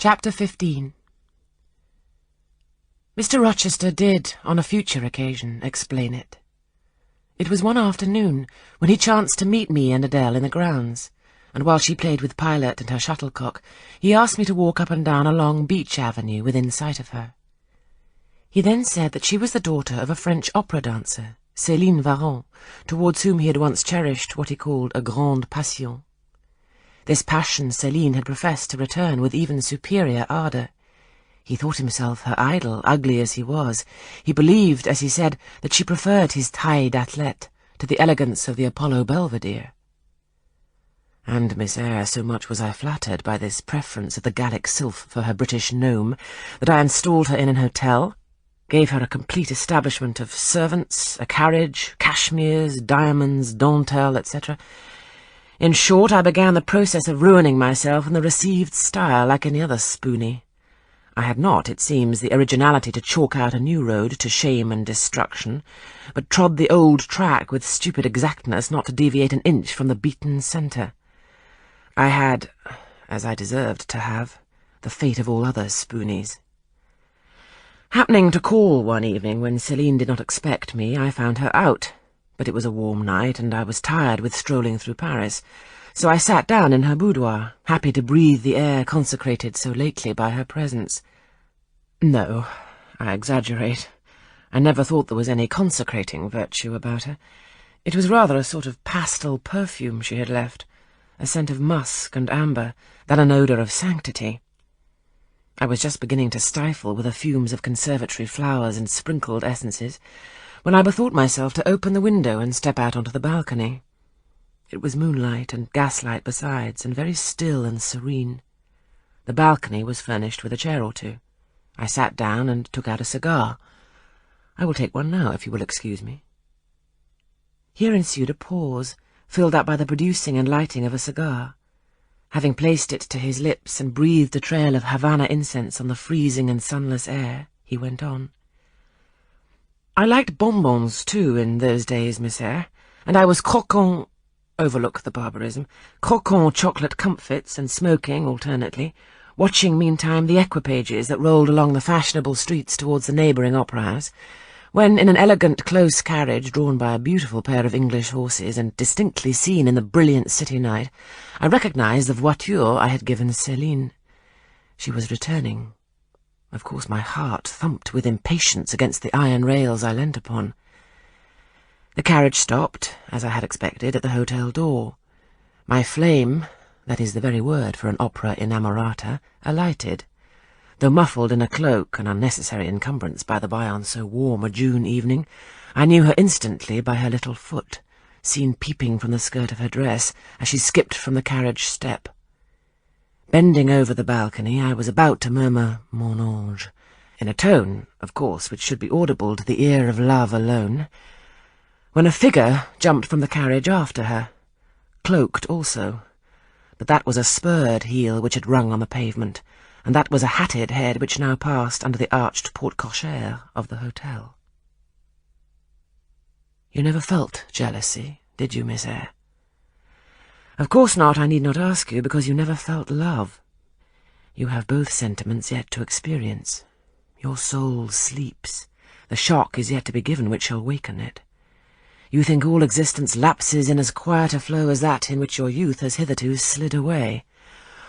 Chapter 15. Mr. Rochester did, on a future occasion, explain it. It was one afternoon, when he chanced to meet me and Adele in the grounds, and while she played with Pilot and her shuttlecock, he asked me to walk up and down a long beech avenue within sight of her. He then said that she was the daughter of a French opera dancer, Céline Varens, towards whom he had once cherished what he called a grande passion. This passion Céline had professed to return with even superior ardour. He thought himself her idol, ugly as he was. He believed, as he said, that she preferred his taille d'athlète to the elegance of the Apollo Belvedere. And Miss Eyre, so much was I flattered by this preference of the Gallic sylph for her British gnome, that I installed her in an hotel, gave her a complete establishment of servants, a carriage, cashmeres, diamonds, dentelle, etc. In short, I began the process of ruining myself in the received style like any other spoony. I had not, it seems, the originality to chalk out a new road to shame and destruction, but trod the old track with stupid exactness not to deviate an inch from the beaten centre. I had, as I deserved to have, the fate of all other spoonies. Happening to call one evening when Céline did not expect me, I found her out. But it was a warm night, and I was tired with strolling through Paris, so I sat down in her boudoir, happy to breathe the air consecrated so lately by her presence. No, I exaggerate. I never thought there was any consecrating virtue about her. It was rather a sort of pastel perfume she had left, a scent of musk and amber, than an odour of sanctity. I was just beginning to stifle with the fumes of conservatory flowers and sprinkled essences, when I bethought myself to open the window and step out onto the balcony. It was moonlight and gaslight besides, and very still and serene. The balcony was furnished with a chair or two. I sat down and took out a cigar. I will take one now, if you will excuse me. Here ensued a pause, filled up by the producing and lighting of a cigar. Having placed it to his lips and breathed a trail of Havana incense on the freezing and sunless air, he went on. I liked bonbons, too, in those days, Miss Eyre, and I was croquant, overlook the barbarism, croquant chocolate comfits and smoking alternately, watching meantime the equipages that rolled along the fashionable streets towards the neighbouring opera house, when in an elegant close carriage drawn by a beautiful pair of English horses and distinctly seen in the brilliant city night, I recognised the voiture I had given Céline. She was returning. Of course my heart thumped with impatience against the iron rails I leant upon. The carriage stopped, as I had expected, at the hotel door. My flame, that is the very word for an opera inamorata, alighted. Though muffled in a cloak, an unnecessary encumbrance by the by on so warm a June evening, I knew her instantly by her little foot, seen peeping from the skirt of her dress as she skipped from the carriage step. Bending over the balcony, I was about to murmur "Mon ange," in a tone, of course, which should be audible to the ear of love alone, when a figure jumped from the carriage after her, cloaked also. But that was a spurred heel which had rung on the pavement, and that was a hatted head which now passed under the arched porte-cochere of the hotel. You never felt jealousy, did you, Miss Eyre? Of course not, I need not ask you, because you never felt love. You have both sentiments yet to experience. Your soul sleeps. The shock is yet to be given which shall waken it. You think all existence lapses in as quiet a flow as that in which your youth has hitherto slid away.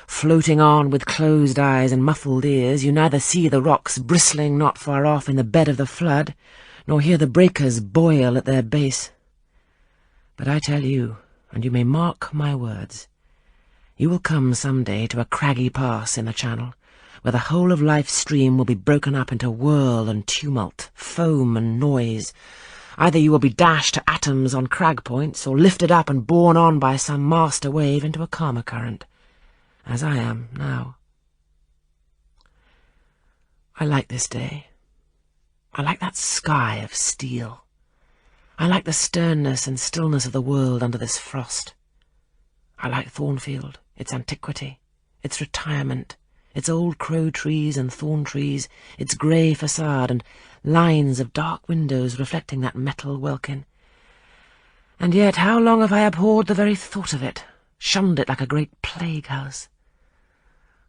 Floating on with closed eyes and muffled ears, you neither see the rocks bristling not far off in the bed of the flood, nor hear the breakers boil at their base. But I tell you, and you may mark my words, you will come some day to a craggy pass in the Channel, where the whole of life's stream will be broken up into whirl and tumult, foam and noise. Either you will be dashed to atoms on crag points, or lifted up and borne on by some master wave into a calmer current, as I am now. I like this day. I like that sky of steel. I like the sternness and stillness of the world under this frost. I like Thornfield, its antiquity, its retirement, its old crow trees and thorn trees, its grey facade and lines of dark windows reflecting that metal welkin. And yet how long have I abhorred the very thought of it, shunned it like a great plague-house?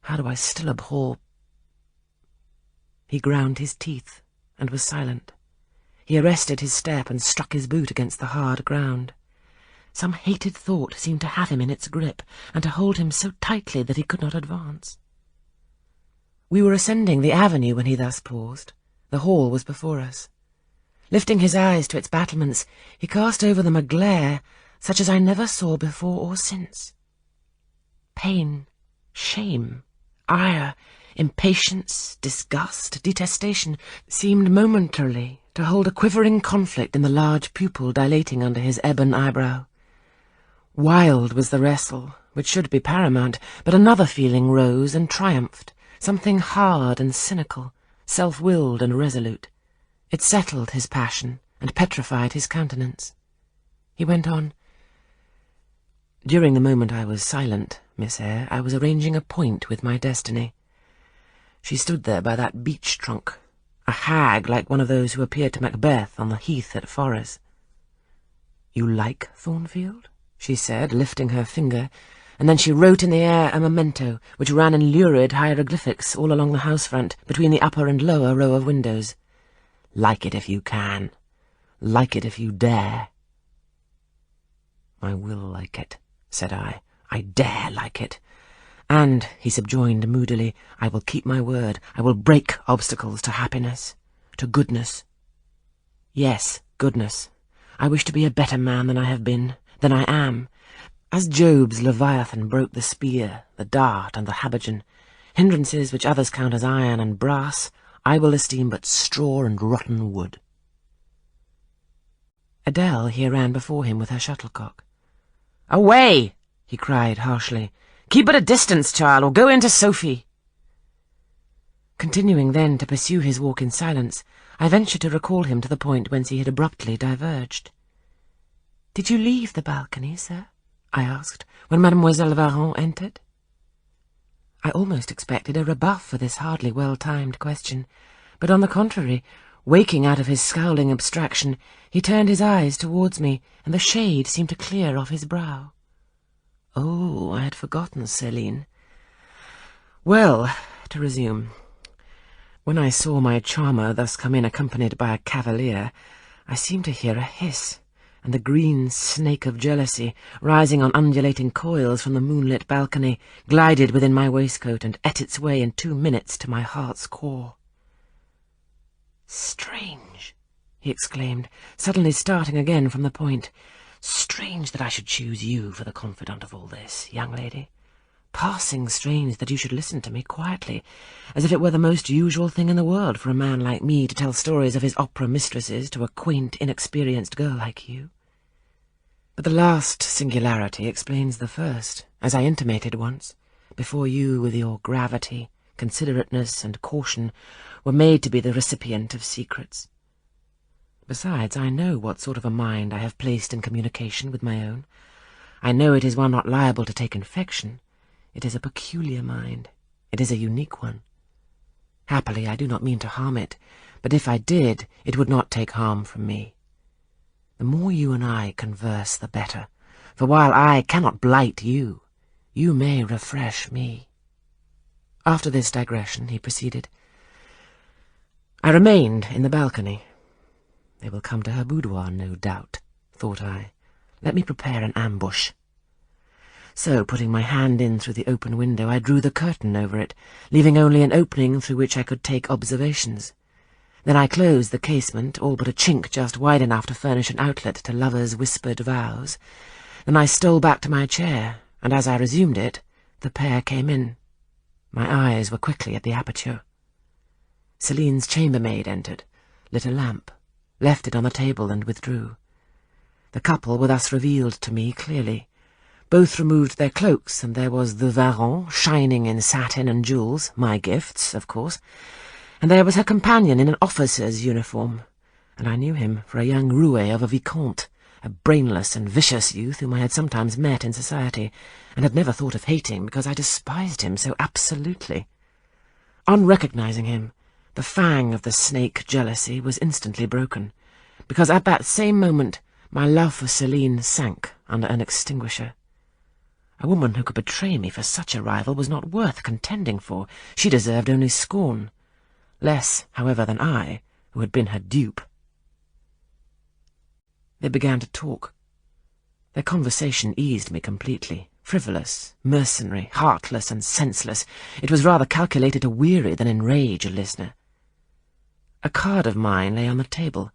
how do I still abhor—" He ground his teeth and was silent. He arrested his step and struck his boot against the hard ground. Some hated thought seemed to have him in its grip, and to hold him so tightly that he could not advance. We were ascending the avenue when he thus paused. The hall was before us. Lifting his eyes to its battlements, he cast over them a glare such as I never saw before or since. Pain, shame, ire, impatience, disgust, detestation seemed momentarily to hold a quivering conflict in the large pupil dilating under his ebon eyebrow. Wild was the wrestle, which should be paramount, but another feeling rose and triumphed, something hard and cynical, self-willed and resolute. It settled his passion and petrified his countenance. He went on. "During the moment I was silent, Miss Eyre, I was arranging a point with my destiny. She stood there by that beech trunk, a hag like one of those who appeared to Macbeth on the heath at Forres. 'You like Thornfield?' she said, lifting her finger, and then she wrote in the air a memento, which ran in lurid hieroglyphics all along the house front, between the upper and lower row of windows. 'Like it if you can. Like it if you dare.' 'I will like it,' said I. 'I dare like it. And,' he subjoined moodily, 'I will keep my word. I will break obstacles to happiness, to goodness. Yes, goodness. I wish to be a better man than I have been, than I am. As Job's Leviathan broke the spear, the dart, and the habergeon, hindrances which others count as iron and brass, I will esteem but straw and rotten wood.' Adele here ran before him with her shuttlecock. 'Away!' he cried harshly. 'Keep at a distance, child, or go in to Sophie.' Continuing then to pursue his walk in silence, I ventured to recall him to the point whence he had abruptly diverged. 'Did you leave the balcony, sir?' I asked, when Mademoiselle Varens entered. I almost expected a rebuff for this hardly well-timed question, but on the contrary, waking out of his scowling abstraction, he turned his eyes towards me, and the shade seemed to clear off his brow. 'Oh, I had forgotten Céline. Well, to resume. When I saw my charmer thus come in accompanied by a cavalier, I seemed to hear a hiss, and the green snake of jealousy, rising on undulating coils from the moonlit balcony, glided within my waistcoat and ate its way in 2 minutes to my heart's core. 'Strange,' he exclaimed, suddenly starting again from the point. 'Strange that I should choose you for the confidant of all this, young lady. Passing strange that you should listen to me quietly, as if it were the most usual thing in the world for a man like me to tell stories of his opera mistresses to a quaint, inexperienced girl like you. But the last singularity explains the first, as I intimated once, before you with your gravity, considerateness, and caution were made to be the recipient of secrets. Besides, I know what sort of a mind I have placed in communication with my own. I know it is one not liable to take infection. It is a peculiar mind. It is a unique one. Happily, I do not mean to harm it, but if I did, it would not take harm from me. The more you and I converse, the better, for while I cannot blight you, you may refresh me." After this digression, he proceeded. "I remained in the balcony. They will come to her boudoir, no doubt, thought I. Let me prepare an ambush. So, putting my hand in through the open window, I drew the curtain over it, leaving only an opening through which I could take observations. Then I closed the casement, all but a chink just wide enough to furnish an outlet to lovers' whispered vows. Then I stole back to my chair, and as I resumed it, the pair came in. My eyes were quickly at the aperture. Céline's chambermaid entered, lit a lamp, left it on the table, and withdrew. The couple were thus revealed to me clearly. Both removed their cloaks, and there was the Varens, shining in satin and jewels, my gifts, of course, and there was her companion in an officer's uniform, and I knew him for a young roué of a vicomte, a brainless and vicious youth whom I had sometimes met in society, and had never thought of hating because I despised him so absolutely. On recognizing him, the fang of the snake jealousy was instantly broken, because at that same moment my love for Céline sank under an extinguisher. A woman who could betray me for such a rival was not worth contending for. She deserved only scorn. Less, however, than I, who had been her dupe. They began to talk. Their conversation eased me completely. Frivolous, mercenary, heartless, and senseless, it was rather calculated to weary than enrage a listener. A card of mine lay on the table.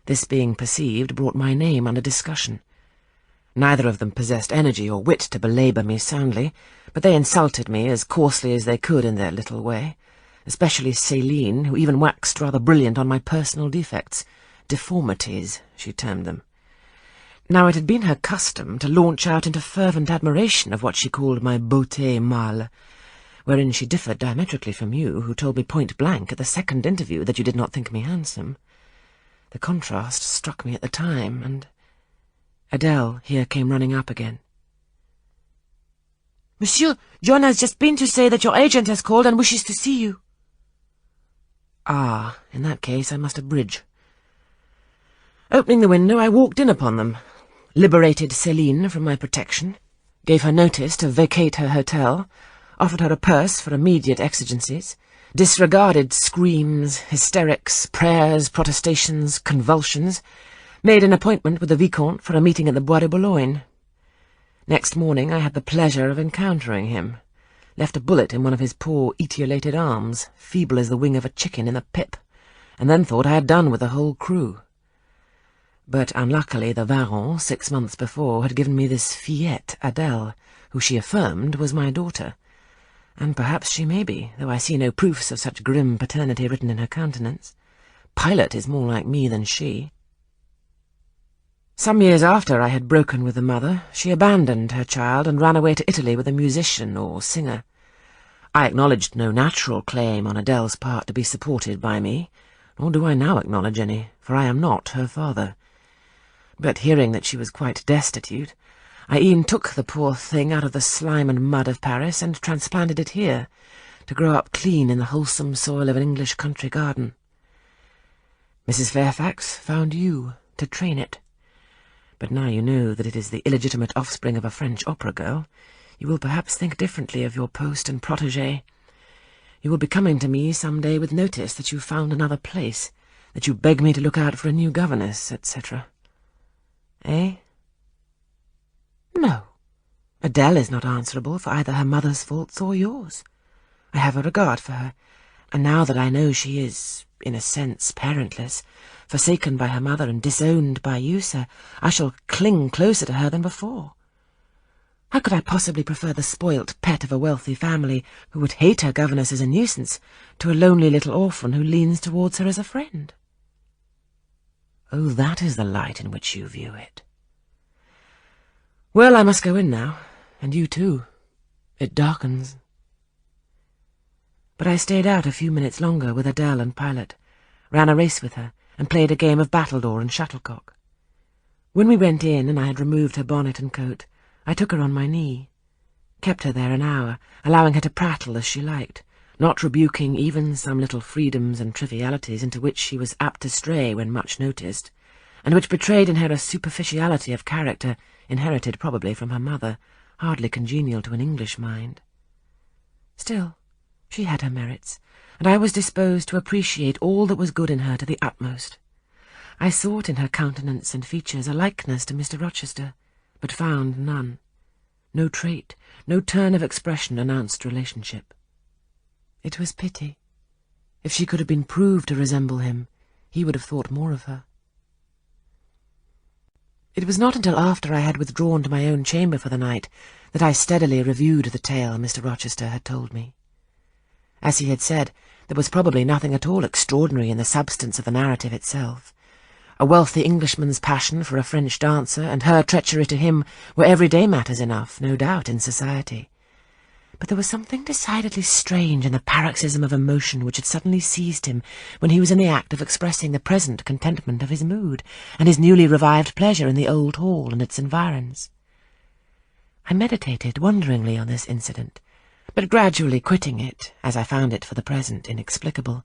This being perceived brought my name under discussion. Neither of them possessed energy or wit to belabour me soundly, but they insulted me as coarsely as they could in their little way, especially Céline, who even waxed rather brilliant on my personal defects. Deformities, she termed them. Now it had been her custom to launch out into fervent admiration of what she called my beauté mâle, wherein she differed diametrically from you, who told me point-blank at the second interview that you did not think me handsome. The contrast struck me at the time, and Adele here came running up again. "Monsieur, John has just been to say that your agent has called and wishes to see you." Ah, in that case I must abridge. Opening the window, I walked in upon them, liberated Céline from my protection, gave her notice to vacate her hotel, offered her a purse for immediate exigencies, disregarded screams, hysterics, prayers, protestations, convulsions, made an appointment with the Vicomte for a meeting at the Bois de Boulogne. Next morning I had the pleasure of encountering him, left a bullet in one of his poor etiolated arms, feeble as the wing of a chicken in the pip, and then thought I had done with the whole crew. But unluckily the Baron, 6 months before, had given me this fillette, Adele, who she affirmed was my daughter. And perhaps she may be, though I see no proofs of such grim paternity written in her countenance. Pilot is more like me than she. Some years after I had broken with the mother, she abandoned her child and ran away to Italy with a musician or singer. I acknowledged no natural claim on Adele's part to be supported by me, nor do I now acknowledge any, for I am not her father. But hearing that she was quite destitute, I e'en took the poor thing out of the slime and mud of Paris and transplanted it here, to grow up clean in the wholesome soil of an English country garden. Mrs. Fairfax found you to train it. But now you know that it is the illegitimate offspring of a French opera girl, you will perhaps think differently of your post and protégé. You will be coming to me some day with notice that you found another place, that you beg me to look out for a new governess, etc. Eh? No. Adele is not answerable for either her mother's faults or yours. I have a regard for her, and now that I know she is, in a sense, parentless, forsaken by her mother and disowned by you, sir, I shall cling closer to her than before. How could I possibly prefer the spoilt pet of a wealthy family, who would hate her governess as a nuisance, to a lonely little orphan who leans towards her as a friend? Oh, that is the light in which you view it. Well, I must go in now, and you too. It darkens. But I stayed out a few minutes longer with Adele and Pilot, ran a race with her, and played a game of battledore and shuttlecock. When we went in and I had removed her bonnet and coat, I took her on my knee, kept her there an hour, allowing her to prattle as she liked, not rebuking even some little freedoms and trivialities into which she was apt to stray when much noticed, and which betrayed in her a superficiality of character inherited probably from her mother, hardly congenial to an English mind. Still, she had her merits, and I was disposed to appreciate all that was good in her to the utmost. I sought in her countenance and features a likeness to Mr. Rochester, but found none. No trait, no turn of expression announced relationship. It was pity. If she could have been proved to resemble him, he would have thought more of her. It was not until after I had withdrawn to my own chamber for the night that I steadily reviewed the tale Mr. Rochester had told me. As he had said, there was probably nothing at all extraordinary in the substance of the narrative itself. A wealthy Englishman's passion for a French dancer and her treachery to him were everyday matters enough, no doubt, in society. But there was something decidedly strange in the paroxysm of emotion which had suddenly seized him when he was in the act of expressing the present contentment of his mood, and his newly revived pleasure in the old hall and its environs. I meditated wonderingly on this incident, but gradually quitting it, as I found it for the present inexplicable,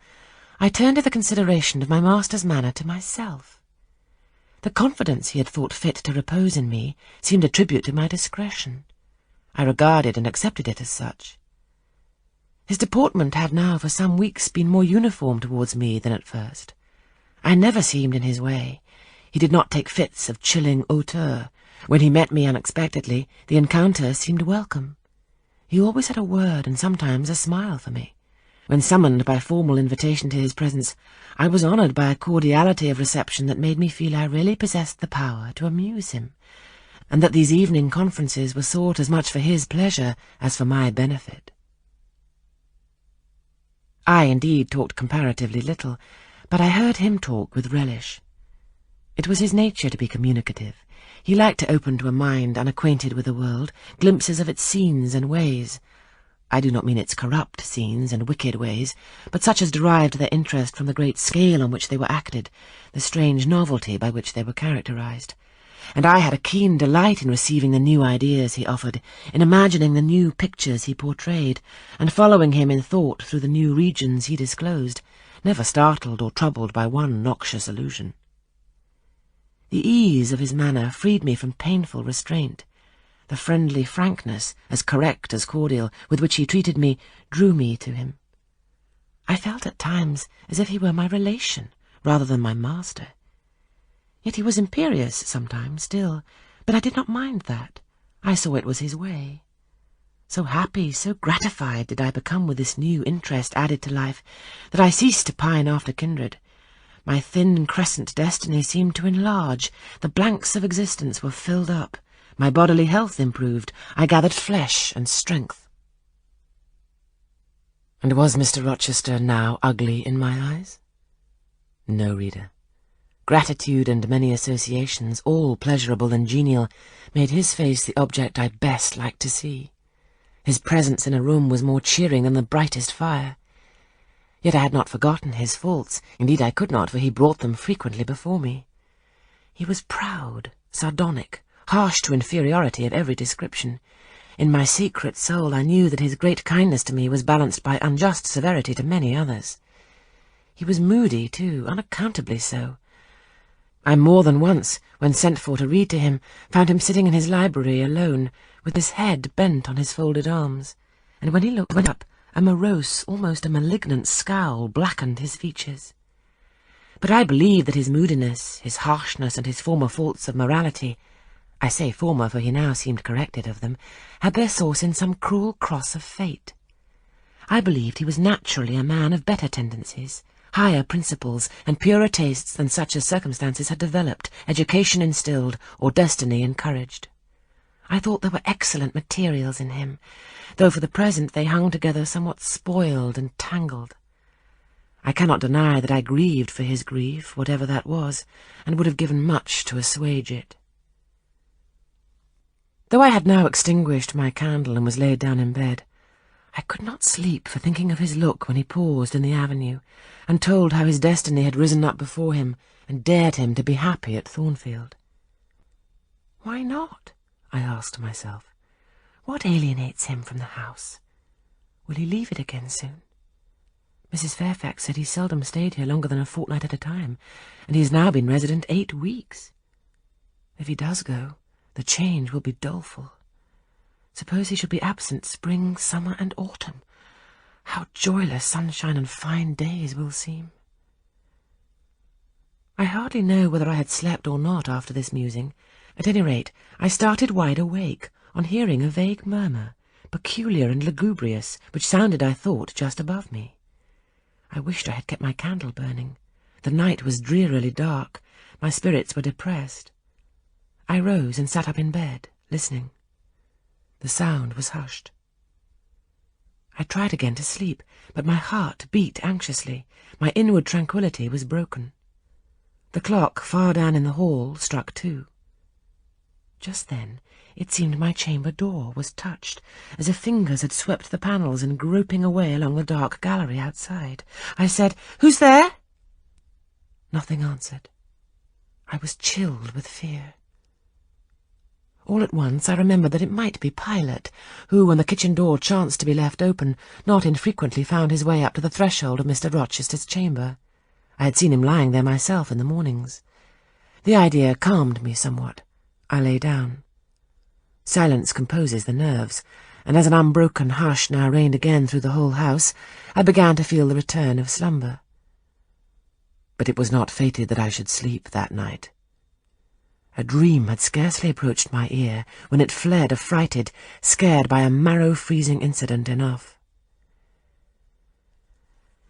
I turned to the consideration of my master's manner to myself. The confidence he had thought fit to repose in me seemed a tribute to my discretion. I regarded and accepted it as such. His deportment had now for some weeks been more uniform towards me than at first. I never seemed in his way. He did not take fits of chilling hauteur. When he met me unexpectedly, the encounter seemed welcome. He always had a word and sometimes a smile for me. When summoned by formal invitation to his presence, I was honoured by a cordiality of reception that made me feel I really possessed the power to amuse him, and that these evening conferences were sought as much for his pleasure as for my benefit. I indeed talked comparatively little, but I heard him talk with relish. It was his nature to be communicative. He liked to open to a mind unacquainted with the world glimpses of its scenes and ways. I do not mean its corrupt scenes and wicked ways, but such as derived their interest from the great scale on which they were acted, the strange novelty by which they were characterized. And I had a keen delight in receiving the new ideas he offered, in imagining the new pictures he portrayed, and following him in thought through the new regions he disclosed, never startled or troubled by one noxious illusion. The ease of his manner freed me from painful restraint. The friendly frankness, as correct as cordial, with which he treated me, drew me to him. I felt at times as if he were my relation, rather than my master. Yet he was imperious sometimes still, but I did not mind that. I saw it was his way. So happy, so gratified did I become with this new interest added to life, that I ceased to pine after kindred. My thin crescent destiny seemed to enlarge, the blanks of existence were filled up, my bodily health improved, I gathered flesh and strength. And was Mr. Rochester now ugly in my eyes? No, reader. Gratitude and many associations, all pleasurable and genial, made his face the object I best liked to see. His presence in a room was more cheering than the brightest fire. Yet I had not forgotten his faults. Indeed, I could not, for he brought them frequently before me. He was proud, sardonic, harsh to inferiority of every description. In my secret soul I knew that his great kindness to me was balanced by unjust severity to many others. He was moody, too, unaccountably so. I more than once, when sent for to read to him, found him sitting in his library alone, with his head bent on his folded arms, and when he looked up, a morose, almost a malignant scowl blackened his features. But I believe that his moodiness, his harshness, and his former faults of morality, I say former, for he now seemed corrected of them, had their source in some cruel cross of fate. I believed he was naturally a man of better tendencies, higher principles, and purer tastes than such as circumstances had developed, education instilled, or destiny encouraged. I thought there were excellent materials in him, though for the present they hung together somewhat spoiled and tangled. I cannot deny that I grieved for his grief, whatever that was, and would have given much to assuage it. Though I had now extinguished my candle and was laid down in bed, I could not sleep for thinking of his look when he paused in the avenue, and told how his destiny had risen up before him, and dared him to be happy at Thornfield. Why not? I asked myself. What alienates him from the house? Will he leave it again soon? Mrs. Fairfax said he seldom stayed here longer than a fortnight at a time, and he has now been resident 8 weeks. If he does go, the change will be doleful. Suppose he should be absent spring, summer, and autumn. How joyless sunshine and fine days will seem. I hardly know whether I had slept or not after this musing. At any rate, I started wide awake on hearing a vague murmur, peculiar and lugubrious, which sounded, I thought, just above me. I wished I had kept my candle burning. The night was drearily dark. My spirits were depressed. I rose and sat up in bed, listening. The sound was hushed. I tried again to sleep, but my heart beat anxiously. My inward tranquillity was broken. The clock far down in the hall struck 2. Just then it seemed my chamber door was touched, as if fingers had swept the panels and groping away along the dark gallery outside. I said, "Who's there?" Nothing answered. I was chilled with fear. All at once I remembered that it might be Pilot, who, when the kitchen door chanced to be left open, not infrequently found his way up to the threshold of Mr. Rochester's chamber. I had seen him lying there myself in the mornings. The idea calmed me somewhat. I lay down. Silence composes the nerves, and as an unbroken hush now reigned again through the whole house, I began to feel the return of slumber. But it was not fated that I should sleep that night. A dream had scarcely approached my ear when it fled affrighted, scared by a marrow-freezing incident enough.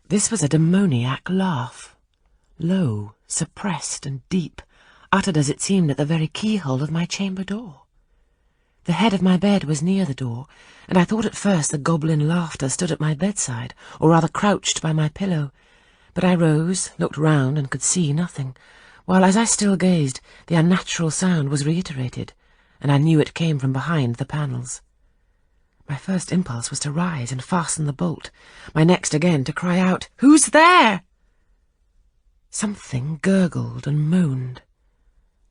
This was a demoniac laugh, low, suppressed and deep, uttered as it seemed at the very keyhole of my chamber door. The head of my bed was near the door, and I thought at first the goblin laughter stood at my bedside, or rather crouched by my pillow, but I rose, looked round, and could see nothing, while as I still gazed, the unnatural sound was reiterated, and I knew it came from behind the panels. My first impulse was to rise and fasten the bolt, my next again to cry out, "Who's there?" Something gurgled and moaned.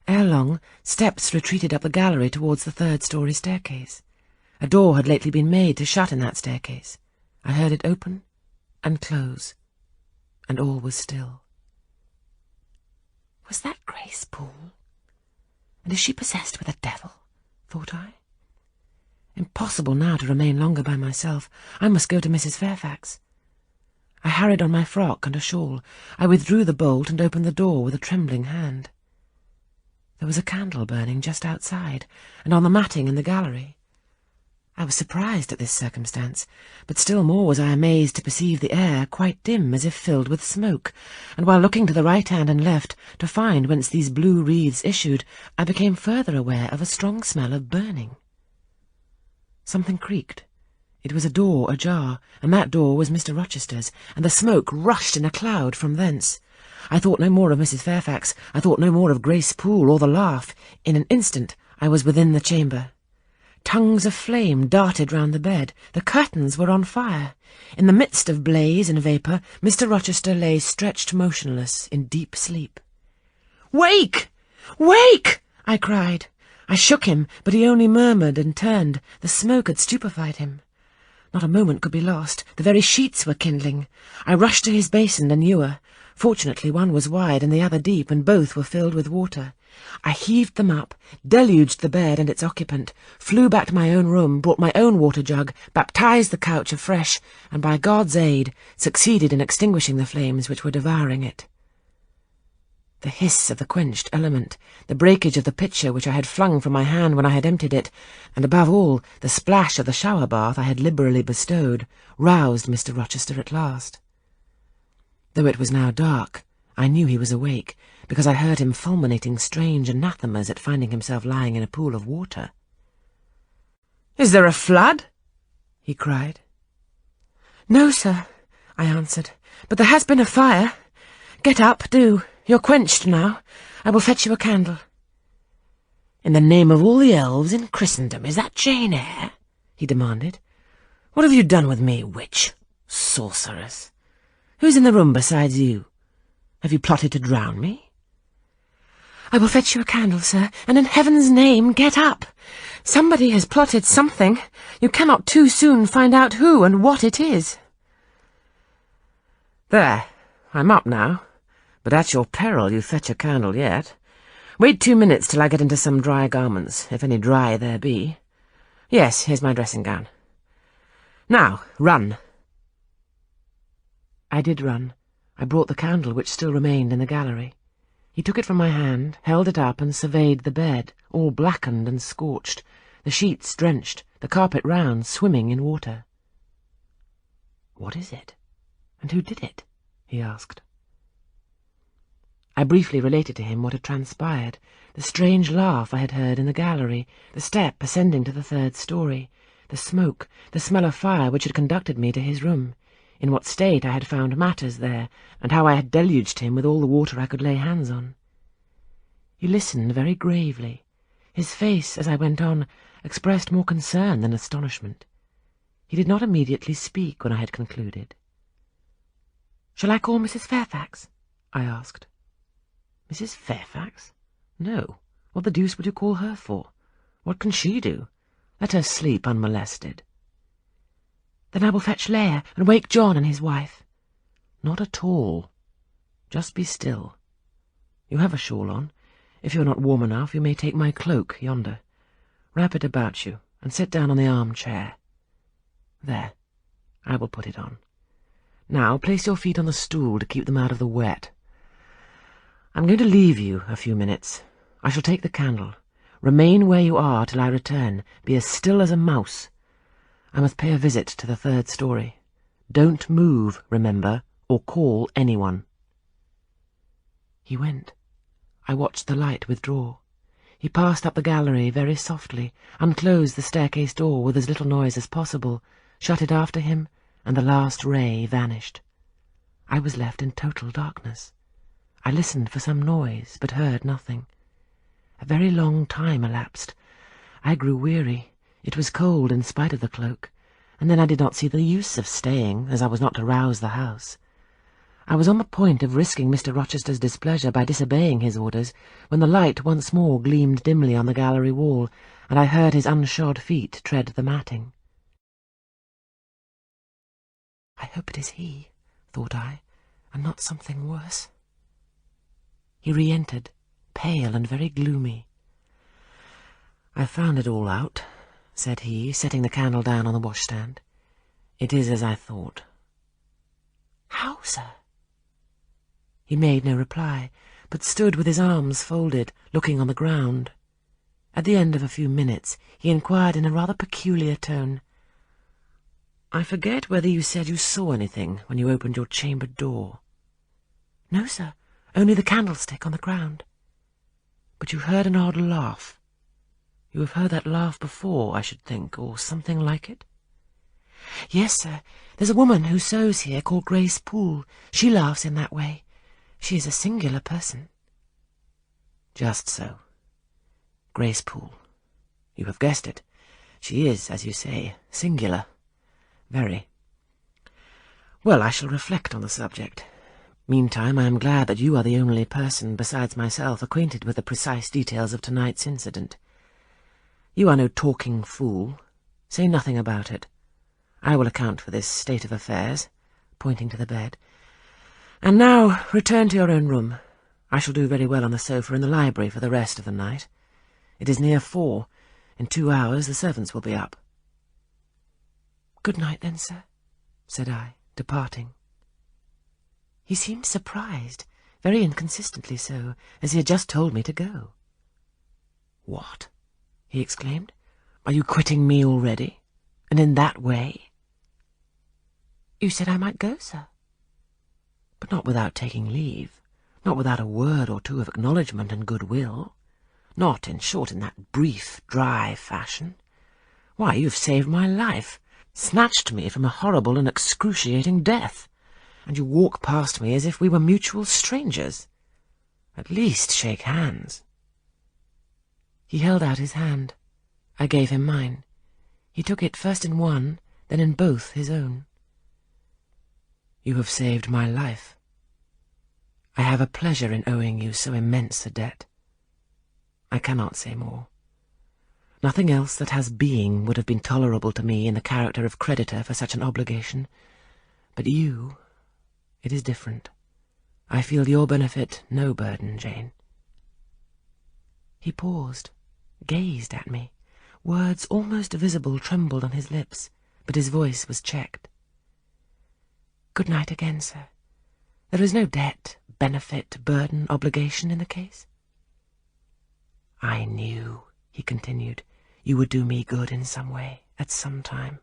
Ere long, steps retreated up the gallery towards the third-story staircase. A door had lately been made to shut in that staircase. I heard it open and close, and all was still. Was that Grace Poole? And is she possessed with a devil? Thought I. Impossible now to remain longer by myself. I must go to Mrs. Fairfax. I hurried on my frock and a shawl. I withdrew the bolt and opened the door with a trembling hand. There was a candle burning just outside, and on the matting in the gallery. I was surprised at this circumstance, but still more was I amazed to perceive the air quite dim, as if filled with smoke, and while looking to the right hand and left to find whence these blue wreaths issued, I became further aware of a strong smell of burning. Something creaked. It was a door ajar, and that door was Mr. Rochester's, and the smoke rushed in a cloud from thence. I thought no more of Mrs. Fairfax, I thought no more of Grace Poole or the laugh. In an instant I was within the chamber. Tongues of flame darted round the bed. The curtains were on fire. In the midst of blaze and vapour, Mr. Rochester lay stretched motionless in deep sleep. "Wake! Wake!" I cried. I shook him, but he only murmured and turned. The smoke had stupefied him. Not a moment could be lost. The very sheets were kindling. I rushed to his basin and ewer. Fortunately, one was wide and the other deep, and both were filled with water. I heaved them up, deluged the bed and its occupant, flew back to my own room, brought my own water jug, baptized the couch afresh, and by God's aid succeeded in extinguishing the flames which were devouring it. The hiss of the quenched element, the breakage of the pitcher which I had flung from my hand when I had emptied it, and above all, the splash of the shower bath I had liberally bestowed, roused Mr. Rochester at last. Though it was now dark, I knew he was awake, because I heard him fulminating strange anathemas at finding himself lying in a pool of water. "Is there a flood?" he cried. "No, sir," I answered, "but there has been a fire. Get up, do. You're quenched now. I will fetch you a candle." "In the name of all the elves in Christendom, is that Jane Eyre?" he demanded. "What have you done with me, witch? Sorceress? Who's in the room besides you? Have you plotted to drown me?" "I will fetch you a candle, sir, and in heaven's name get up. Somebody has plotted something. You cannot too soon find out who and what it is." "There, I'm up now, but at your peril you fetch a candle yet. Wait 2 minutes till I get into some dry garments, if any dry there be. Yes, here's my dressing-gown. Now, run." I did run. I brought the candle which still remained in the gallery. He took it from my hand, held it up, and surveyed the bed, all blackened and scorched, the sheets drenched, the carpet round swimming in water. "What is it? And who did it?" he asked. I briefly related to him what had transpired, the strange laugh I had heard in the gallery, the step ascending to the third story, the smoke, the smell of fire which had conducted me to his room, in what state I had found matters there, and how I had deluged him with all the water I could lay hands on. He listened very gravely. His face, as I went on, expressed more concern than astonishment. He did not immediately speak when I had concluded. "Shall I call Mrs. Fairfax?" I asked. "Mrs. Fairfax? No. What the deuce would you call her for? What can she do? Let her sleep unmolested." "Then I will fetch Leah and wake John and his wife." "Not at all. Just be still. You have a shawl on. If you're not warm enough, you may take my cloak yonder. Wrap it about you, and sit down on the armchair. There, I will put it on. Now place your feet on the stool to keep them out of the wet. I'm going to leave you a few minutes. I shall take the candle. Remain where you are till I return. Be as still as a mouse. I must pay a visit to the 3rd story. Don't move, remember, or call anyone. He went. I watched the light withdraw. He passed up the gallery very softly, unclosed the staircase door with as little noise as possible, shut it after him, and the last ray vanished. I was left in total darkness. I listened for some noise, but heard nothing. A very long time elapsed. I grew weary. It was cold in spite of the cloak, and then I did not see the use of staying, as I was not to rouse the house. I was on the point of risking Mr. Rochester's displeasure by disobeying his orders, when the light once more gleamed dimly on the gallery wall, and I heard his unshod feet tread the matting. I hope it is he, thought I, and not something worse. He re-entered, pale and very gloomy. "I found it all out," said he, setting the candle down on the washstand. "It is as I thought." "How, sir?" He made no reply, but stood with his arms folded, looking on the ground. At the end of a few minutes, he inquired in a rather peculiar tone, "I forget whether you said you saw anything when you opened your chamber door." "No, sir, only the candlestick on the ground." "But you heard an odd laugh. You have heard that laugh before, I should think, or something like it?" "Yes, sir. There's a woman who sews here called Grace Poole. She laughs in that way. She is a singular person." "Just so. Grace Poole. You have guessed it. She is, as you say, singular. Very. Well, I shall reflect on the subject. Meantime, I am glad that you are the only person besides myself acquainted with the precise details of tonight's incident. You are no talking fool. Say nothing about it. I will account for this state of affairs," pointing to the bed. "And now return to your own room. I shall do very well on the sofa in the library for the rest of the night. It is near 4. In 2 hours the servants will be up." "Good night, then, sir," said I, departing. He seemed surprised, very inconsistently so, as he had just told me to go. "What?" he exclaimed. "Are you quitting me already? And in that way?" "You said I might go, sir." "But not without taking leave, not without a word or two of acknowledgment and goodwill, not, in short, in that brief, dry fashion. Why, you've saved my life, snatched me from a horrible and excruciating death, and you walk past me as if we were mutual strangers. At least shake hands." He held out his hand. I gave him mine. He took it first in one, then in both his own. "You have saved my life. I have a pleasure in owing you so immense a debt. I cannot say more. Nothing else that has being would have been tolerable to me in the character of creditor for such an obligation. But you, it is different. I feel your benefit no burden, Jane." He paused, gazed at me. Words almost visible trembled on his lips, but his voice was checked. "Good night again, sir. There is no debt, benefit, burden, obligation in the case." "I knew," he continued, "you would do me good in some way, at some time.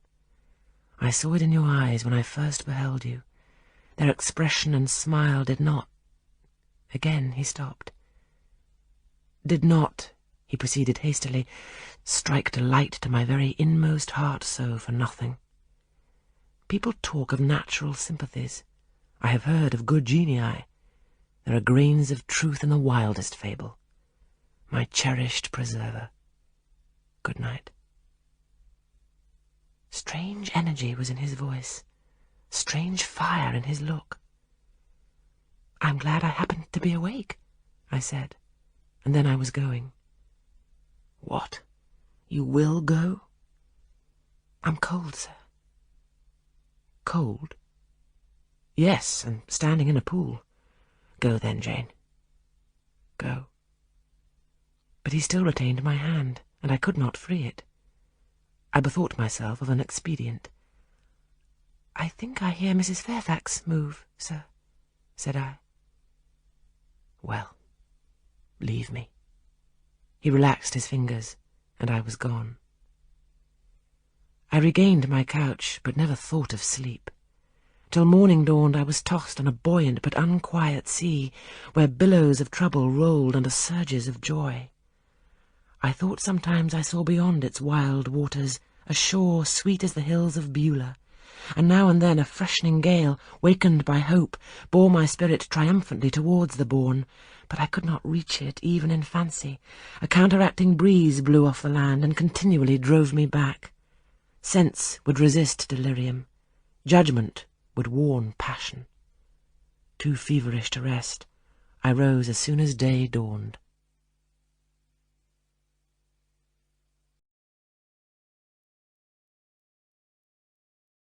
I saw it in your eyes when I first beheld you. Their expression and smile did not—" Again he stopped. "Did not," he proceeded hastily, "strike delight to my very inmost heart so for nothing. People talk of natural sympathies. I have heard of good genii. There are grains of truth in the wildest fable. My cherished preserver. Good night." Strange energy was in his voice, strange fire in his look. "I'm glad I happened to be awake," I said, and then I was going. "What? You will go?" "I'm cold, sir." "Cold?" "Yes, and standing in a pool. Go then, Jane. Go." But he still retained my hand. and I could not free it. I bethought myself of an expedient. "I think I hear Mrs. Fairfax move, sir," said I. "Well, leave me." He relaxed his fingers, and I was gone. I regained my couch, but never thought of sleep. Till morning dawned I was tossed on a buoyant but unquiet sea, where billows of trouble rolled under surges of joy. I thought sometimes I saw beyond its wild waters a shore sweet as the hills of Beulah, and now and then a freshening gale, wakened by hope, bore my spirit triumphantly towards the bourne, but I could not reach it even in fancy. A counteracting breeze blew off the land and continually drove me back. Sense would resist delirium. Judgment would warn passion. Too feverish to rest, I rose as soon as day dawned.